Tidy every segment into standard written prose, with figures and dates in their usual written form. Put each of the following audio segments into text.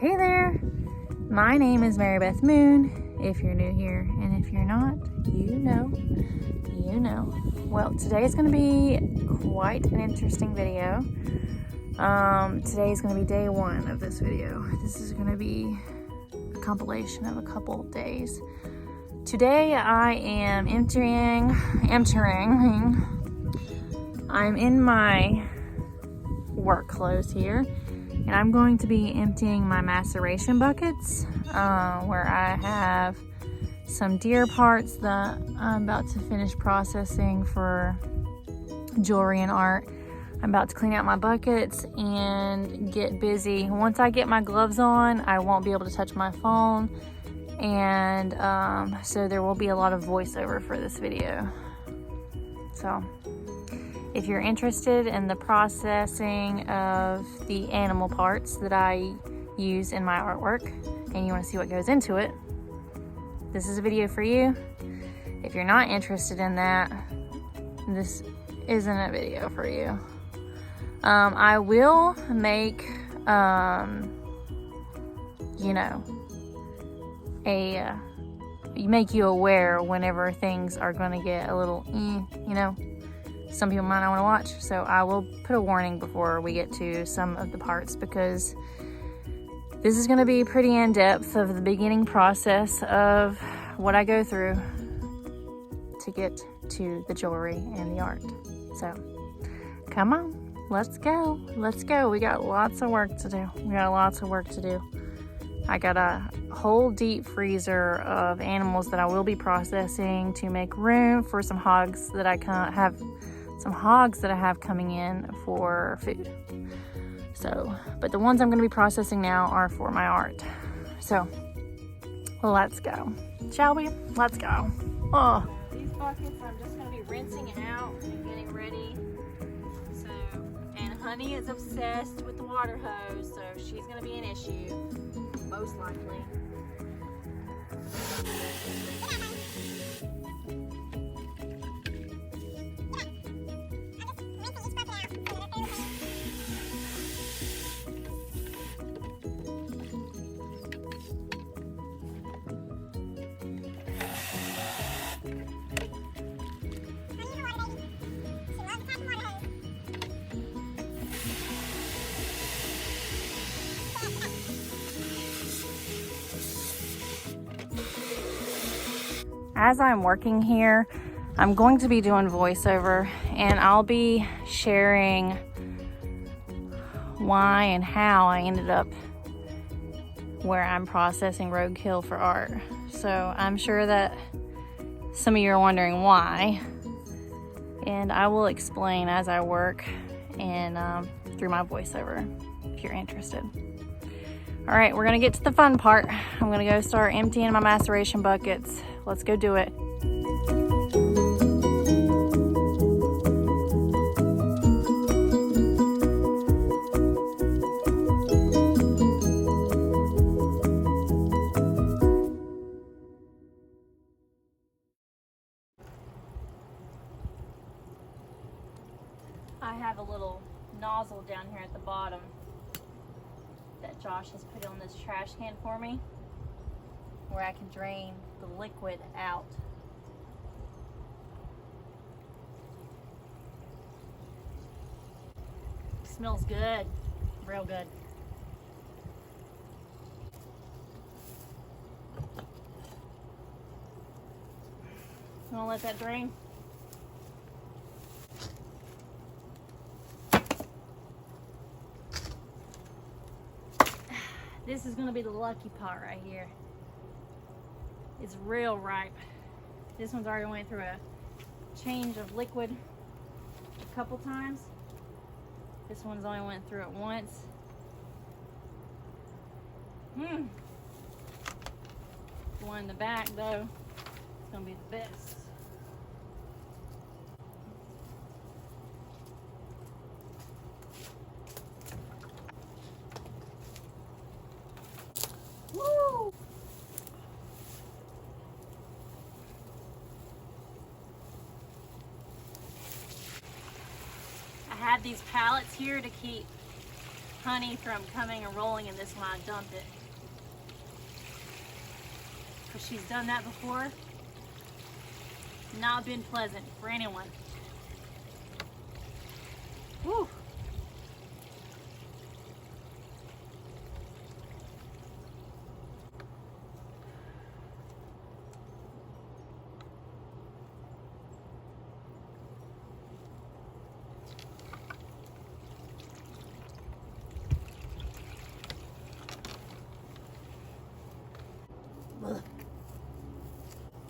Hey there, my name is Mary Beth Moon, if you're new here, and if you're not, you know. Well, today is going to be quite an interesting video. Today is going to be day one of this video. This is going to be a compilation of a couple of days. Today I am I'm in my work clothes here, and I'm going to be emptying my maceration buckets where I have some deer parts that I'm about to finish processing for jewelry and art. I'm about to clean out my buckets and get busy. Once I get my gloves on, I won't be able to touch my phone, and so there will be a lot of voiceover for this video. So if you're interested in the processing of the animal parts that I use in my artwork and you want to see what goes into it, this is a video for you. If you're not interested in that, this isn't a video for you. I will make, make you aware whenever things are going to get a little, some people might not want to watch. So I will put a warning before we get to some of the parts, because this is going to be pretty in-depth of the beginning process of what I go through to get to the jewelry and the art. So come on, let's go. We got lots of work to do. I got a whole deep freezer of animals that I will be processing to make room for some hogs that I have coming in for food. So, but the ones I'm going to be processing now are for my art. So let's go, shall we? Let's go. Oh, these buckets I'm just going to be rinsing out and getting ready. So, and Honey is obsessed with the water hose, so she's going to be an issue, most likely. As I'm working here, I'm going to be doing voiceover, and I'll be sharing why and how I ended up where I'm processing Roadkill for art. So I'm sure that some of you are wondering why, and I will explain as I work and through my voiceover if you're interested. All right, we're gonna get to the fun part. I'm gonna go start emptying my maceration buckets. Let's go do it. I have a little nozzle down here at the bottom that Josh has put on this trash can for me, where I can drain the liquid out. Smells good, real good. You wanna let that drain? This is gonna be the lucky part right here. It's real ripe. This one's already went through a change of liquid a couple times. This one's only went through it once. The one in the back though, it's gonna be the best. Woo! I have these pallets here to keep honey from coming and rolling in this when I dumped it. Because she's done that before. Not been pleasant for anyone. Woo!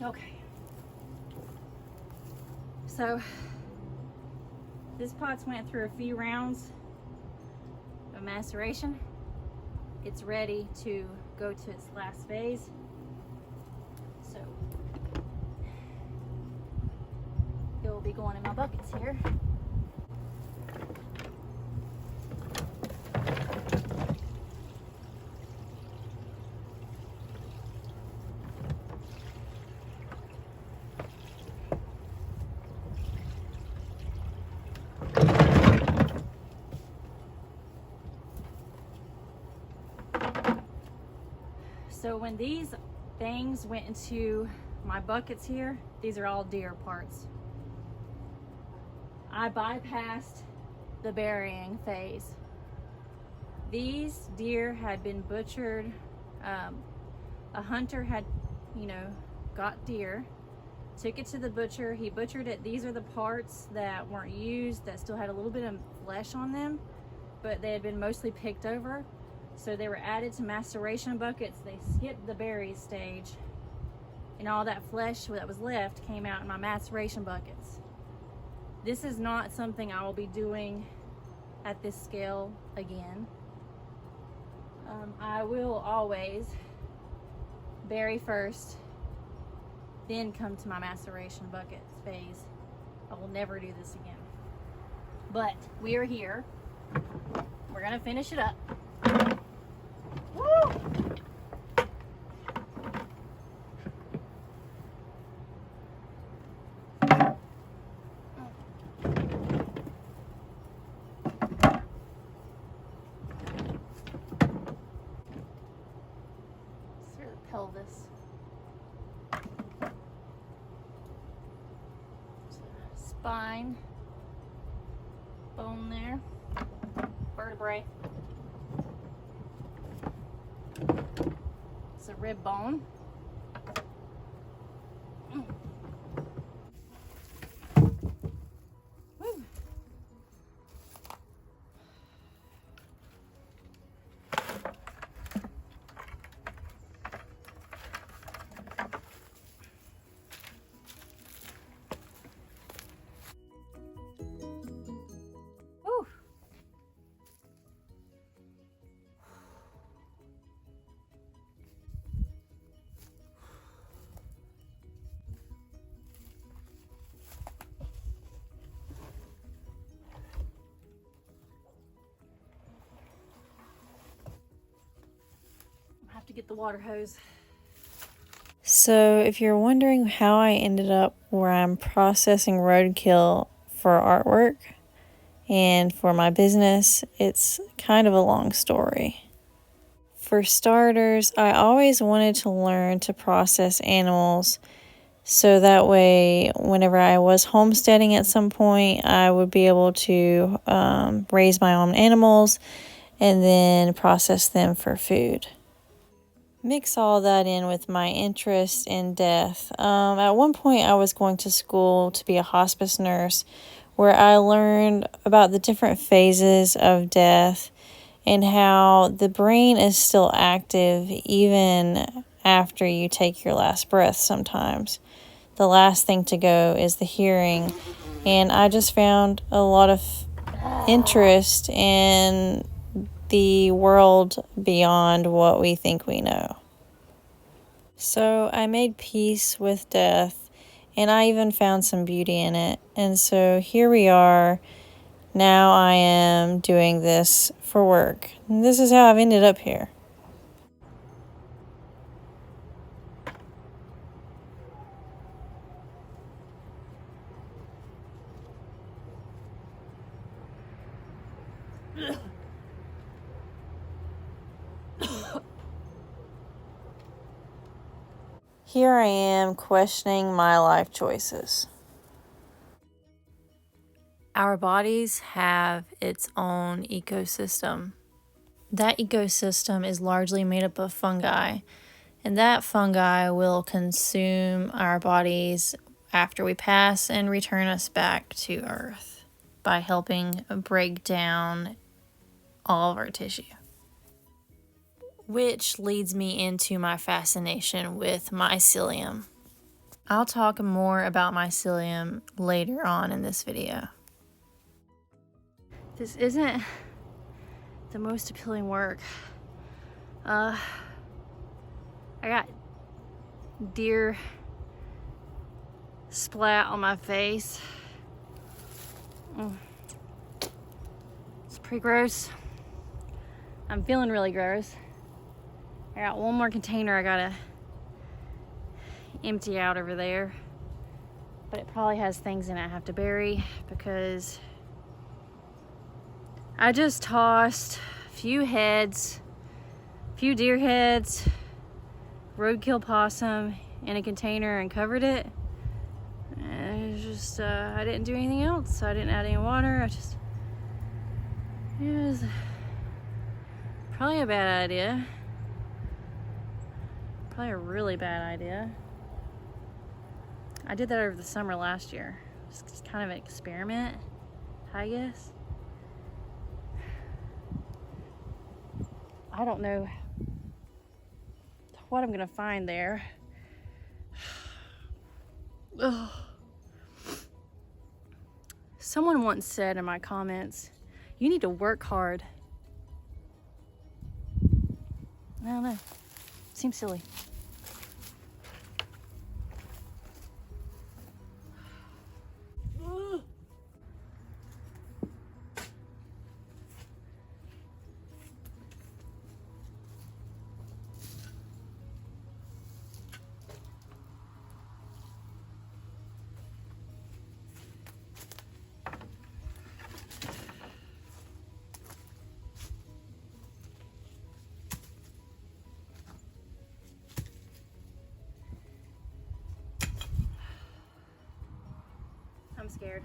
Okay. So this pot's went through a few rounds of maceration. It's ready to go to its last phase. So it will be going in my buckets here. So when these things went into my buckets here, these are all deer parts. I bypassed the burying phase. These deer had been butchered. A hunter had, got deer, took it to the butcher. He butchered it. These are the parts that weren't used, that still had a little bit of flesh on them, but they had been mostly picked over. So they were added to maceration buckets. They skipped the berries stage, and all that flesh that was left came out in my maceration buckets. This is not something I will be doing at this scale again. I will always bury first, then come to my maceration buckets phase. I will never do this again. But we are here. We're gonna finish it up. Woo! Through the pelvis. Spine, bone there, vertebrae. It's a rib bone. Woo. Woo. I have to get the water hose. So if you're wondering how I ended up where I'm processing roadkill for artwork and for my business, it's kind of a long story. For starters, I always wanted to learn to process animals so that way whenever I was homesteading at some point, I would be able to raise my own animals and then process them for food. Mix all that in with my interest in death. At one point, I was going to school to be a hospice nurse, where I learned about the different phases of death and how the brain is still active even after you take your last breath sometimes. The last thing to go is the hearing, and I just found a lot of interest in the world beyond what we think we know. So I made peace with death, and I even found some beauty in it. And so here we are. Now I am doing this for work. And this is how I've ended up here. here I am questioning my life choices. Our bodies have its own ecosystem. That ecosystem is largely made up of fungi, and that fungi will consume our bodies after we pass and return us back to Earth by helping break down all of our tissue. Which leads me into my fascination with mycelium. I'll talk more about mycelium later on in this video. This isn't the most appealing work. I got deer splat on my face. It's pretty gross. I'm feeling really gross. I got one more container I gotta empty out over there, but it probably has things in it I have to bury because I just tossed a few deer heads, roadkill possum in a container and covered it. And it was just, I didn't do anything else. I didn't add any water. It was probably a bad idea. Probably a really bad idea. I did that over the summer last year. Just kind of an experiment, I guess. I don't know what I'm gonna find there. Ugh. Someone once said in my comments, you need to work hard. I don't know. Seems silly. I'm scared.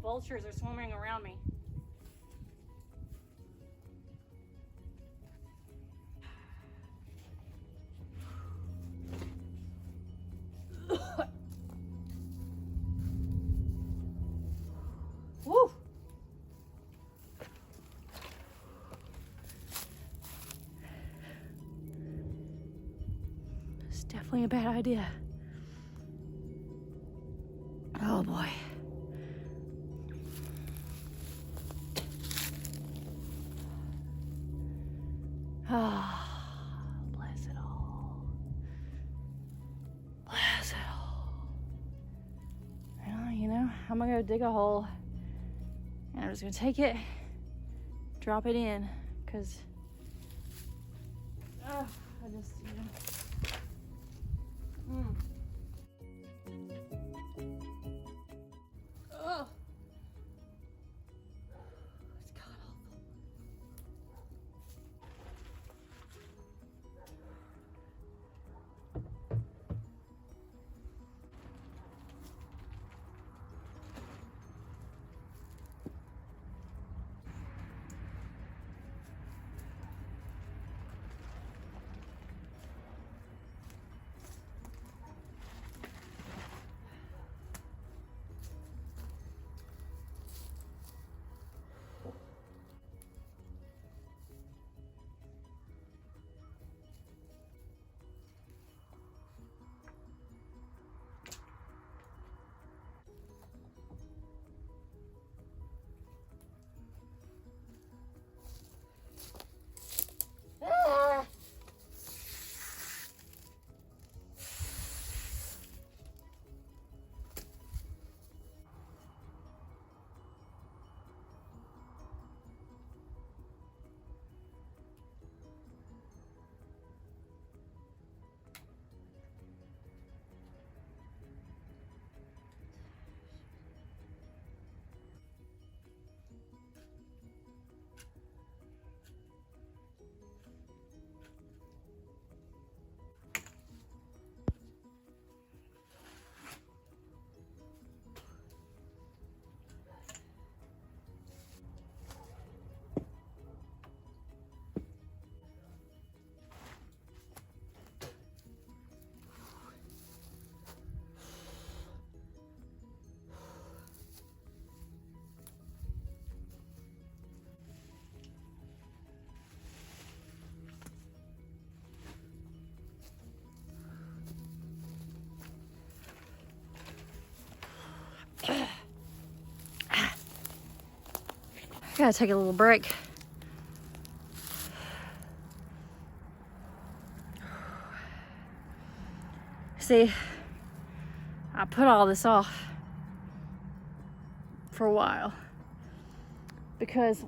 Vultures are swarming around me. Woo! It's definitely a bad idea. Oh boy. Ah, bless it all. Bless it all. Well, you know, I'm gonna go dig a hole and I'm just gonna take it, drop it in, because I just, you know. Oh. It's god awful. gotta take a little break. See, I put all this off for a while because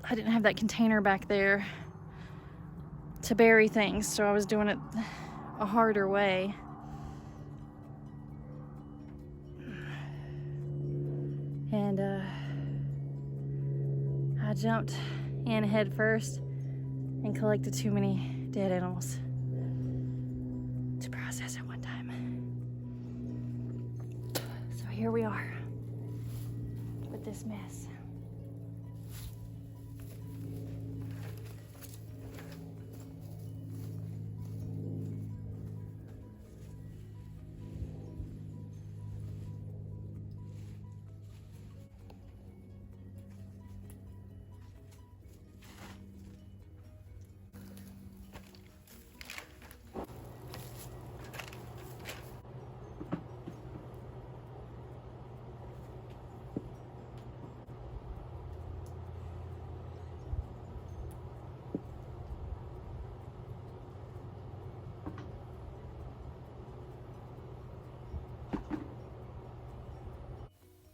I didn't have that container back there to bury things, so I was doing it a harder way. And I jumped in head first and collected too many dead animals to process at one time. So here we are with this mess.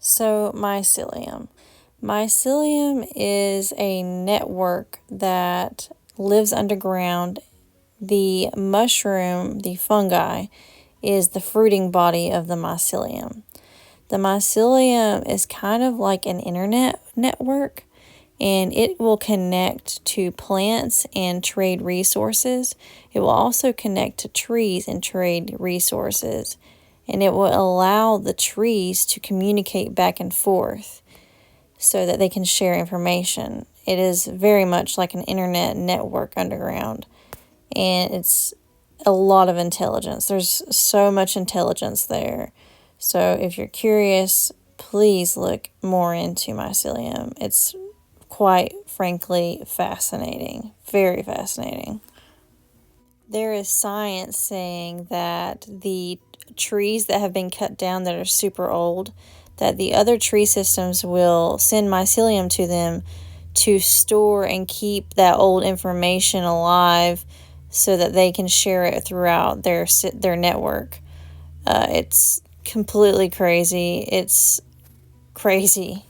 So, mycelium. Mycelium is a network that lives underground. The mushroom, the fungi, is the fruiting body of the mycelium. The mycelium is kind of like an internet network, and it will connect to plants and trade resources. It will also connect to trees and trade resources. And it will allow the trees to communicate back and forth so that they can share information. It is very much like an internet network underground. And it's a lot of intelligence. There's so much intelligence there. So if you're curious, please look more into mycelium. It's quite frankly fascinating. Very fascinating. There is science saying that the trees that have been cut down that are super old, that the other tree systems will send mycelium to them to store and keep that old information alive so that they can share it throughout their network. It's completely crazy. It's crazy.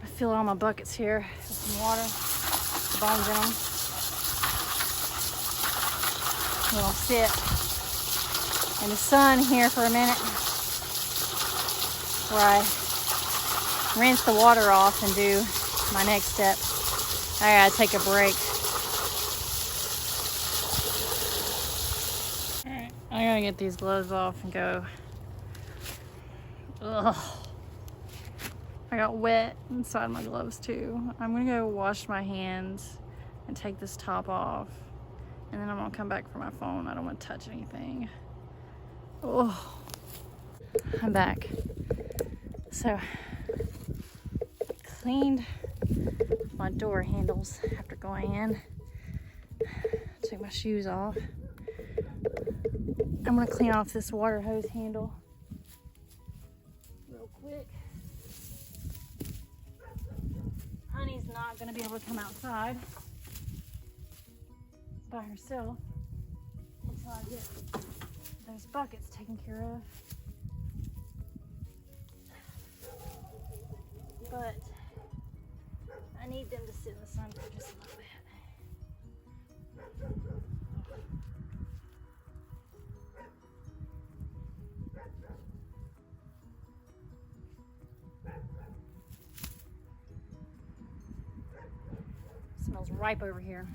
I fill all my buckets here with some water, the bones in them. And I'll sit in the sun here for a minute where I rinse the water off and do my next step. I gotta take a break. Alright, I gotta get these gloves off and go. Ugh. I got wet inside my gloves too. I'm gonna go wash my hands and take this top off. And then I'm gonna come back for my phone. I don't wanna touch anything. Oh, I'm back. So, cleaned my door handles after going in. Took my shoes off. I'm gonna clean off this water hose handle real quick. Honey's not gonna be able to come outside by herself until I get those buckets taken care of. But I need them to sit in the sun for just a little bit. Smells ripe over here.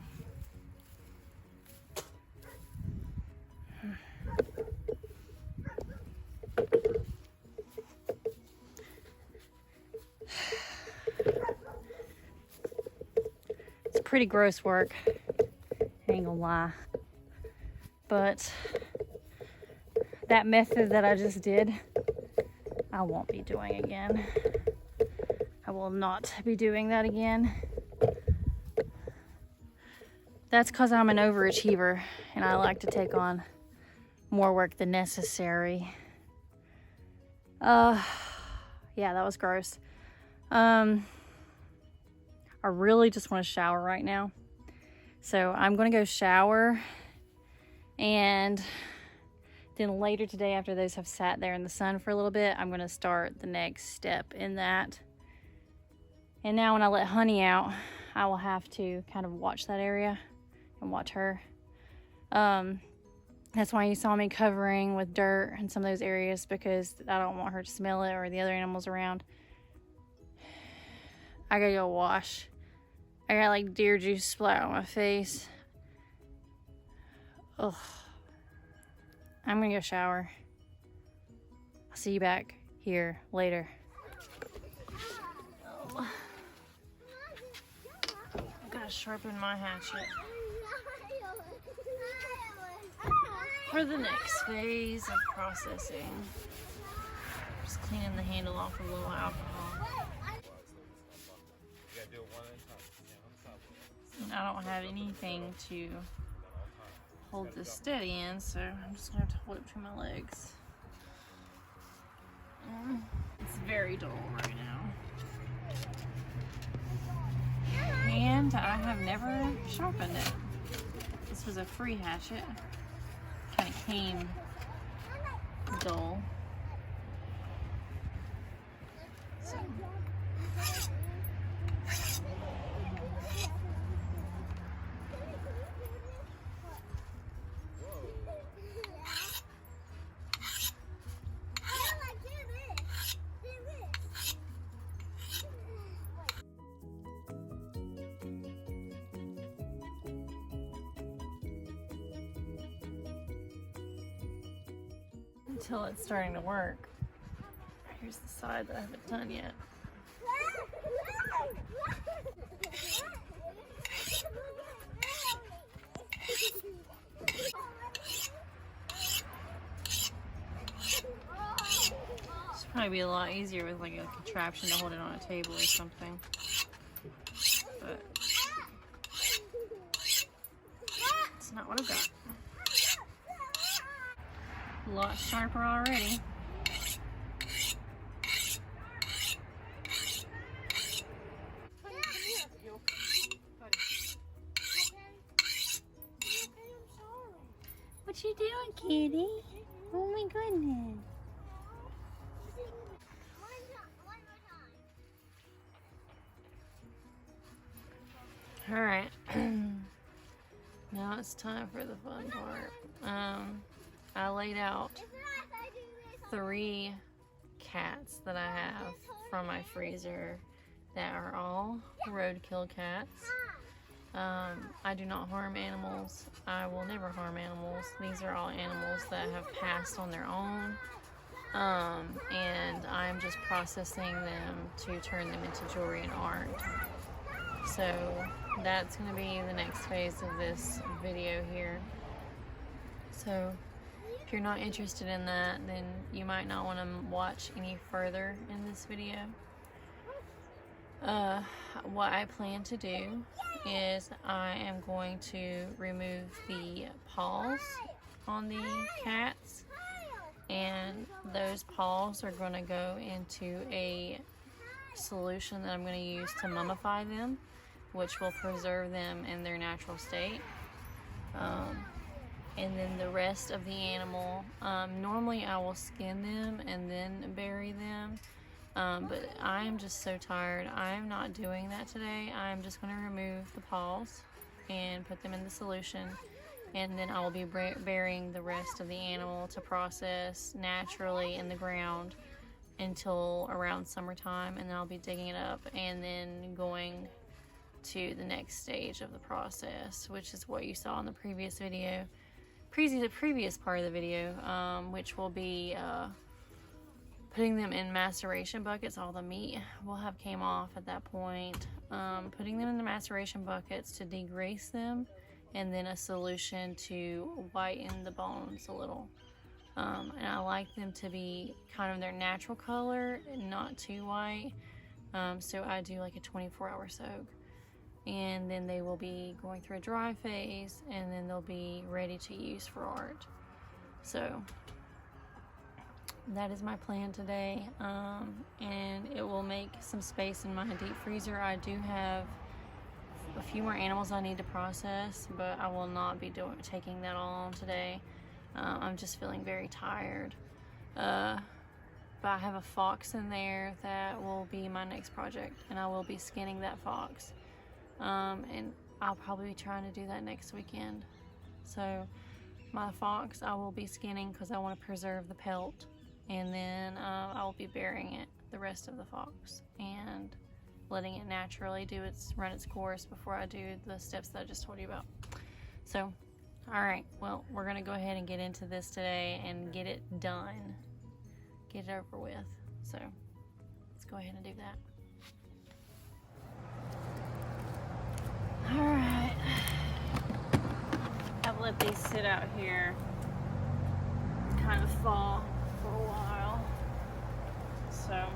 It's pretty gross work, ain't gonna lie. But that method that I just did, I won't be doing again. I will not be doing that again. That's because I'm an overachiever and I like to take on more work than necessary. Yeah, that was gross. I really just want to shower right now. So I'm going to go shower, and then later today, after those have sat there in the sun for a little bit, I'm going to start the next step in that. And now when I let Honey out, I will have to kind of watch that area and watch her. That's why you saw me covering with dirt in some of those areas, because I don't want her to smell it or the other animals around. I gotta go wash. I got like deer juice splat on my face. Ugh. I'm gonna go shower. I'll see you back here later. Oh. I gotta sharpen my hatchet for the next phase of processing. Just cleaning the handle off with a little alcohol. And I don't have anything to hold this steady in, so I'm just gonna have to hold it between my legs. It's very dull right now. And I have never sharpened it. This was a free hatchet. Kind of came dull. So. Until it's starting to work. Here's the side that I haven't done yet. Should probably be a lot easier with like a contraption to hold it on a table or something. But it's not what I've got. A lot sharper already. What you doing, kitty? Oh my goodness. All right. Now it's time for the fun part. I laid out 3 cats that I have from my freezer that are all roadkill cats. I do not harm animals. I will never harm animals. These are all animals that have passed on their own. And I'm just processing them to turn them into jewelry and art. So that's going to be the next phase of this video here. So if you're not interested in that, then you might not want to watch any further in this video. What I plan to do is I am going to remove the paws on the cats, and those paws are going to go into a solution that I'm going to use to mummify them, which will preserve them in their natural state. And then the rest of the animal, normally I will skin them and then bury them, but I am just so tired. I'm not doing that today. I'm just going to remove the paws and put them in the solution, and then I will be burying the rest of the animal to process naturally in the ground until around summertime, and then I'll be digging it up and then going to the next stage of the process, which is what you saw in the previous video. The previous part of the video, which will be putting them in maceration buckets. All the meat will have came off at that point. Putting them in the maceration buckets to degrease them, and then a solution to whiten the bones a little. And I like them to be kind of their natural color and not too white. So I do like a 24-hour soak. And then they will be going through a dry phase, and then they'll be ready to use for art. So that is my plan today, and it will make some space in my deep freezer. I do have a few more animals I need to process, but I will not be taking that all on today. I'm just feeling very tired. But I have a fox in there that will be my next project, and I will be skinning that fox. And I'll probably be trying to do that next weekend. So my fox I will be skinning because I want to preserve the pelt, and then I will be burying it the rest of the fox and letting it naturally run its course before I do the steps that I just told you about. So, alright, well, we're going to go ahead and get into this today and get it done. Get it over with. So, let's go ahead and do that. Alright. I've let these sit out here, kind of thaw for a while. So,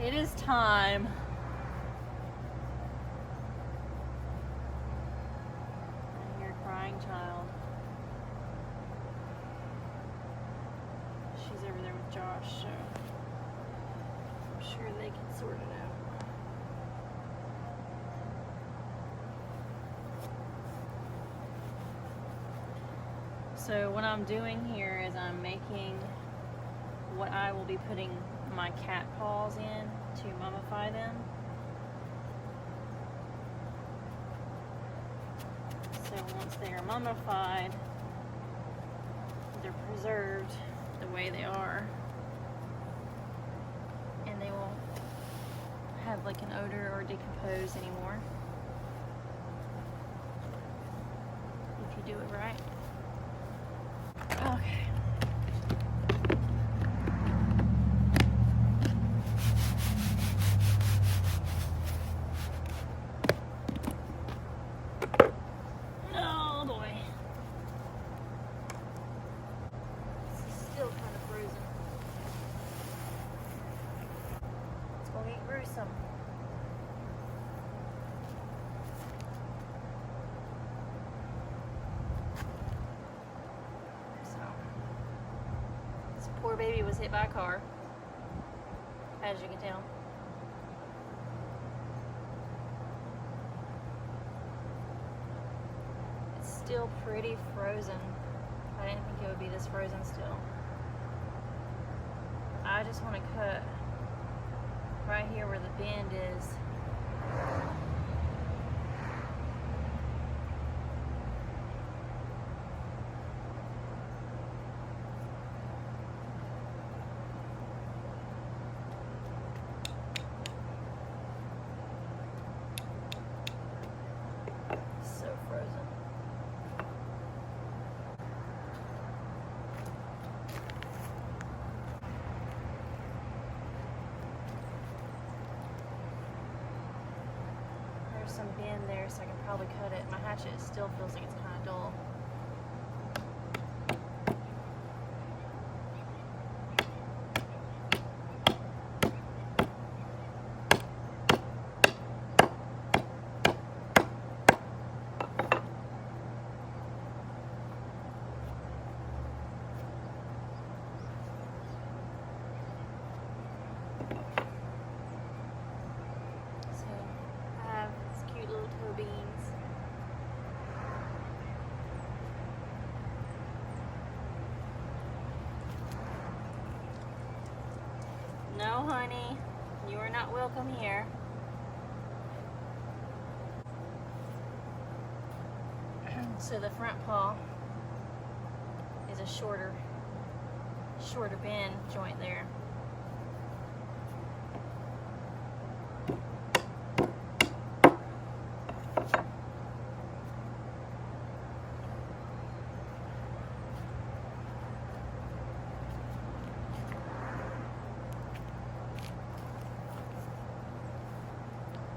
it is time. I hear a crying child. She's over there with Josh, so I'm sure they can sort it out. So what I'm doing here is I'm making what I will be putting my cat paws in to mummify them. So once they are mummified, they're preserved the way they are, and they won't have like an odor or decompose anymore if you do it right. Okay. Oh boy. This is still kind of frozen. It's gonna get gruesome. Poor baby was hit by a car, as you can tell. It's still pretty frozen. I didn't think it would be this frozen still. I just want to cut right here where the bend is. Some bend there, so I can probably cut it. My hatchet still feels like it's kind of dull. No, honey, you are not welcome here. So the front paw is a shorter bend joint there.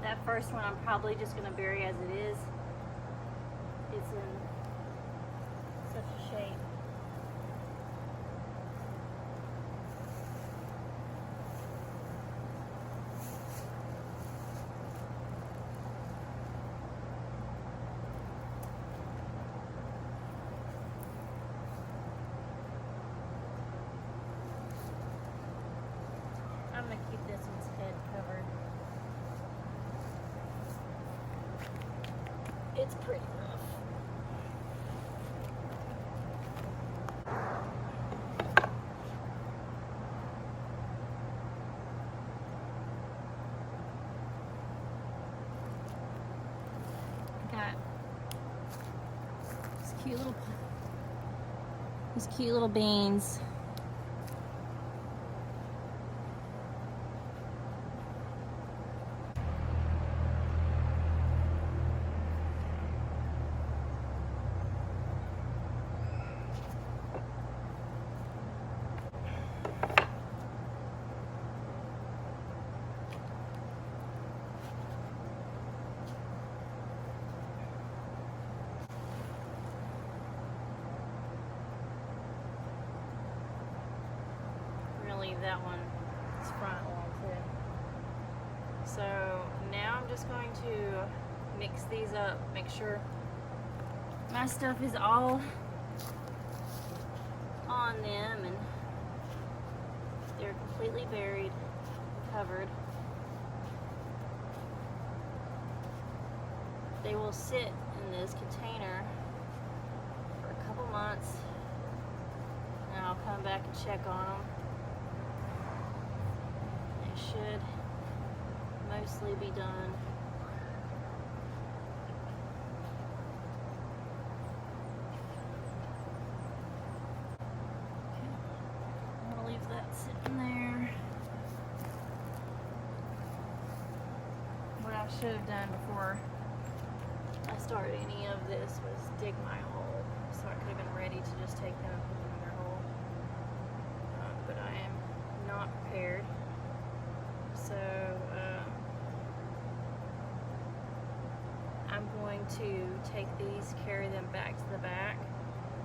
That first one I'm probably just going to bury as it is. It's in such a shape. gonna keep this one's head covered. It's pretty rough. Got these cute little beans. Leave that one, this front alone too. So now I'm just going to mix these up, make sure my stuff is all on them and they're completely buried, covered. They will sit in this container for a couple months and I'll come back and check on them. Should mostly be done. Okay, I'm gonna leave that sitting there. What I should have done before I started any of this was dig my hole, so I could have been ready to just take them and put them in their hole. But I am not prepared. So I'm going to take these, carry them back to the back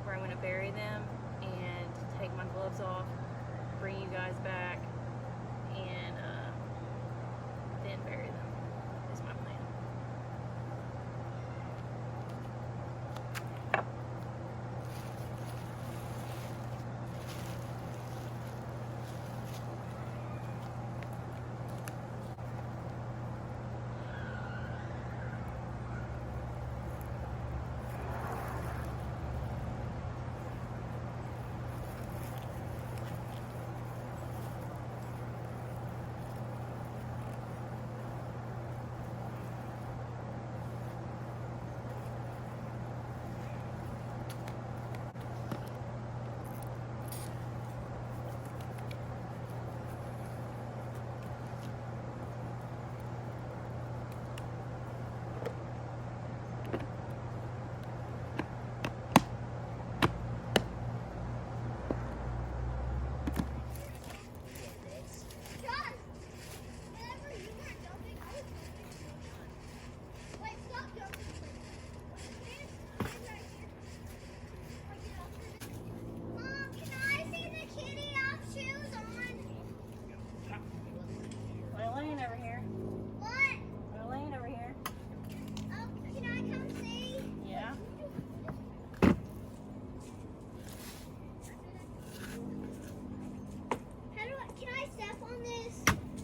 where I'm going to bury them and take my gloves off, bring you guys back, and then bury them is my plan.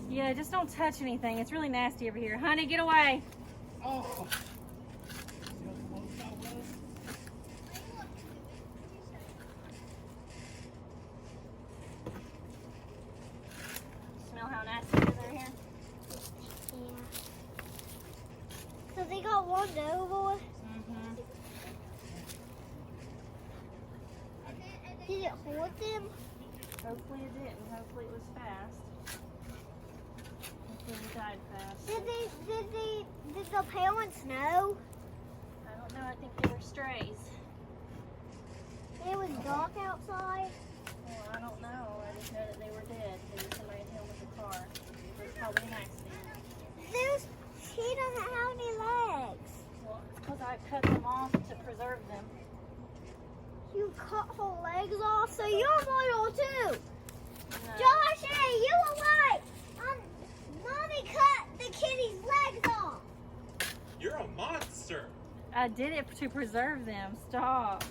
Yeah, just don't touch anything. It's really nasty over here. Honey, get away. Oh. Smell how nasty it is over here? Yeah. So they got one over. Mm-hmm. Did it hold them? Hopefully it didn't. Hopefully it was fast. Hopefully we died fast. Did the parents know? I don't know. I think they were strays. It was dark outside. Well, I don't know. I just know that they were dead. Maybe somebody hit them with a car. It was probably an accident. He doesn't have any legs. Well, it's because I cut them off to preserve them. You cut her legs off, so you're loyal too. No. Josh, hey, you were right. Mommy cut the kitty's legs off. You're a monster. I did it to preserve them. Stop.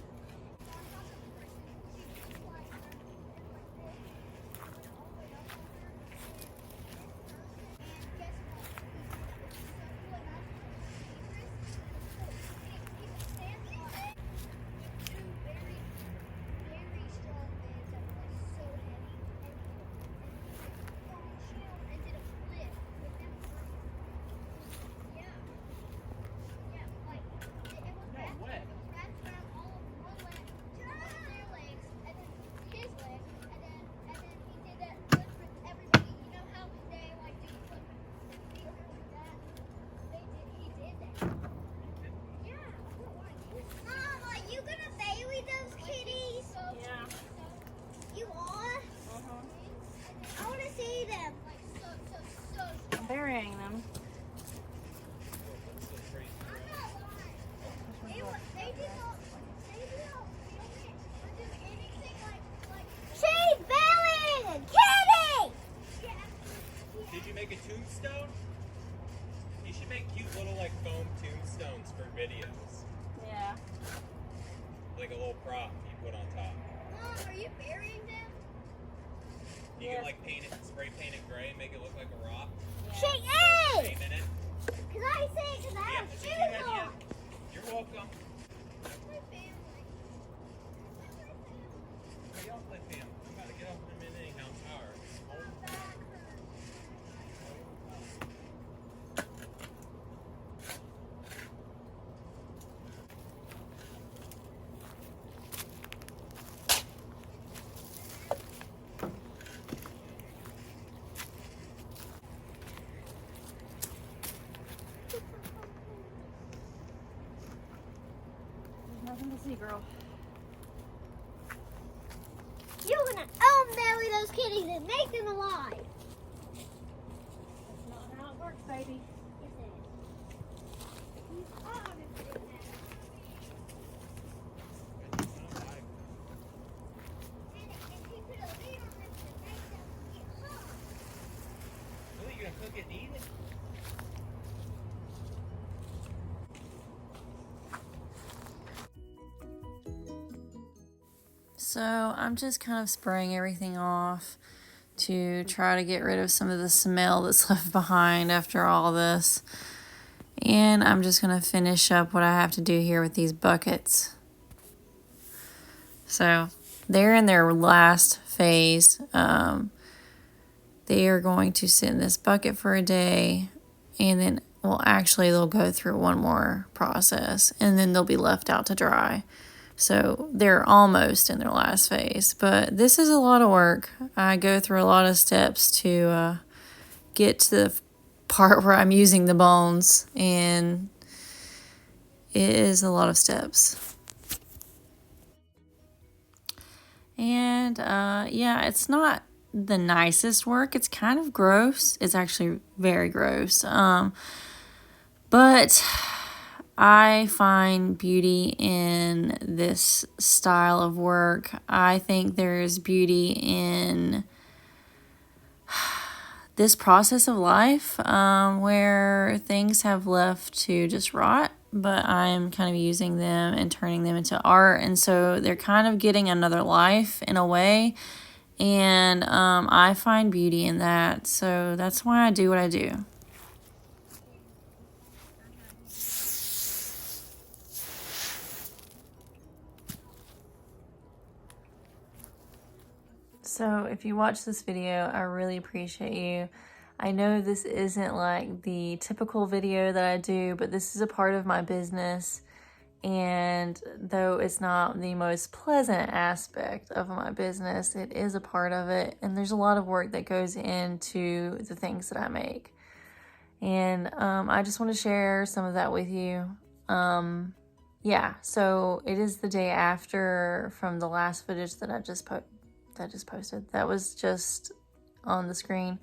little prop you put on top. Mom, are you burying them? You can like paint it, spray paint it gray and make it look like a rock. Shake Paint in it. Cause I say it cause I Yeah, have that's a shoes good idea. on. You're welcome. That's my family. Hey, y'all play Pam. I'm about to get off in a minute anyhow. I'm tired. Nothing to see, girl. You're gonna unbury those kitties and make them alive. That's not how it works, baby. Yes, it is. You are gonna do that. And if you put a lid on them to make them get hot. Really, you gonna cook it and eat it? So I'm just kind of spraying everything off to try to get rid of some of the smell that's left behind after all this. And I'm just going to finish up what I have to do here with these buckets. So they're in their last phase. They are going to sit in this bucket for a day, and then, well, actually they'll go through one more process, and then they'll be left out to dry. So they're almost in their last phase, but this is a lot of work. I go through a lot of steps to get to the part where I'm using the bones, and it is a lot of steps. And yeah, it's not the nicest work. It's kind of gross. It's actually very gross. But I find beauty in this style of work. I think there's beauty in this process of life where things have left to just rot, but I'm kind of using them and turning them into art. And so they're kind of getting another life in a way. And I find beauty in that. So that's why I do what I do. So if you watch this video, I really appreciate you. I know this isn't like the typical video that I do, but this is a part of my business. And though it's not the most pleasant aspect of my business, it is a part of it. And there's a lot of work that goes into the things that I make. And I just want to share some of that with you. Yeah, so it is the day after from the last footage that I just posted. That was just on the screen.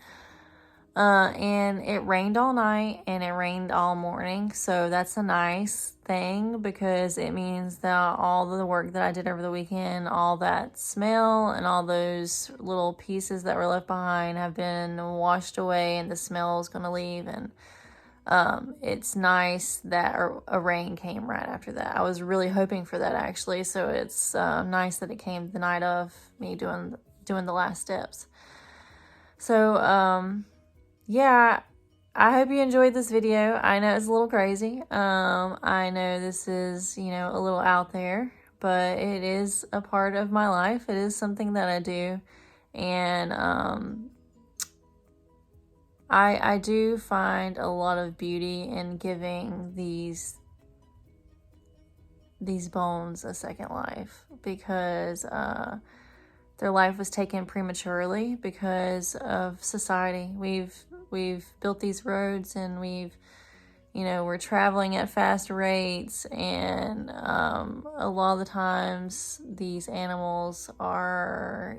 And it rained all night and it rained all morning. So that's a nice thing because it means that all the work that I did over the weekend, all that smell and all those little pieces that were left behind have been washed away and the smell is going to leave. And it's nice that a rain came right after that. I was really hoping for that actually. So it's nice that it came the night of me doing the last steps. So, yeah, I hope you enjoyed this video. I know it's a little crazy. I know this is, a little out there, but it is a part of my life. It is something that I do. And I do find a lot of beauty in giving these bones a second life because their life was taken prematurely because of society. We've built these roads and we're traveling at fast rates, and a lot of the times these animals are,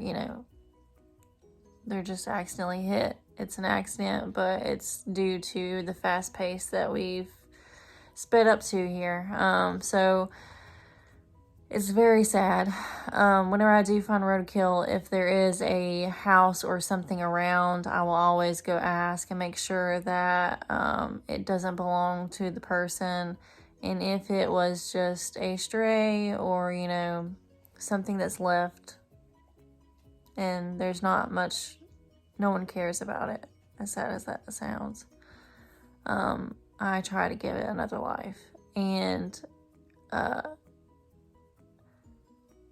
they're just accidentally hit. It's an accident, but it's due to the fast pace that we've sped up to here. So it's very sad. Whenever I do find roadkill, if there is a house or something around, I will always go ask and make sure that it doesn't belong to the person And if it was just a stray or, you know, something that's left and there's not much, no one cares about it, as sad as that sounds, I try to give it another life. And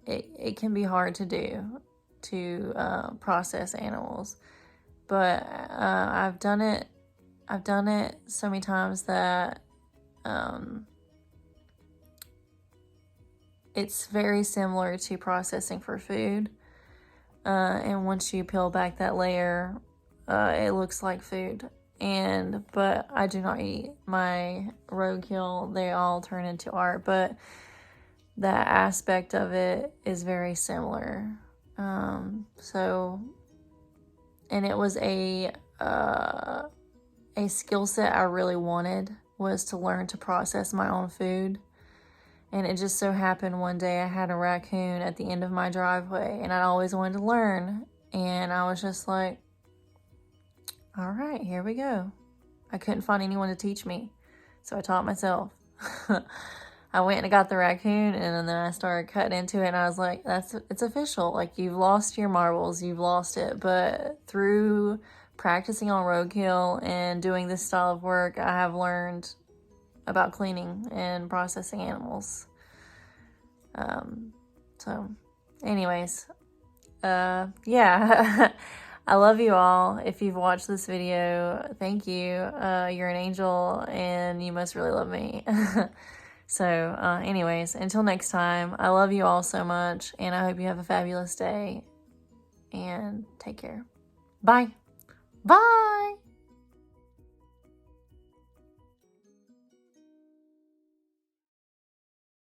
it can be hard to do, to process animals, but I've done it so many times that it's very similar to processing for food, and once you peel back that layer, it looks like food. But I do not eat my roadkill. They all turn into art, but that aspect of it is very similar. And it was a skill set I really wanted, was to learn to process my own food. And it just so happened one day I had a raccoon at the end of my driveway, and I'd always wanted to learn. And I was just like, all right, here we go. I couldn't find anyone to teach me, so I taught myself. I went and got the raccoon, and then I started cutting into it, and I was like, it's official. Like, you've lost your marbles, you've lost it. But through practicing on roadkill and doing this style of work, I have learned about cleaning and processing animals. So anyways, yeah. I love you all. If you've watched this video, thank you. You're an angel, and you must really love me. So anyways, until next time, I love you all so much, and I hope you have a fabulous day, and take care. Bye. Bye.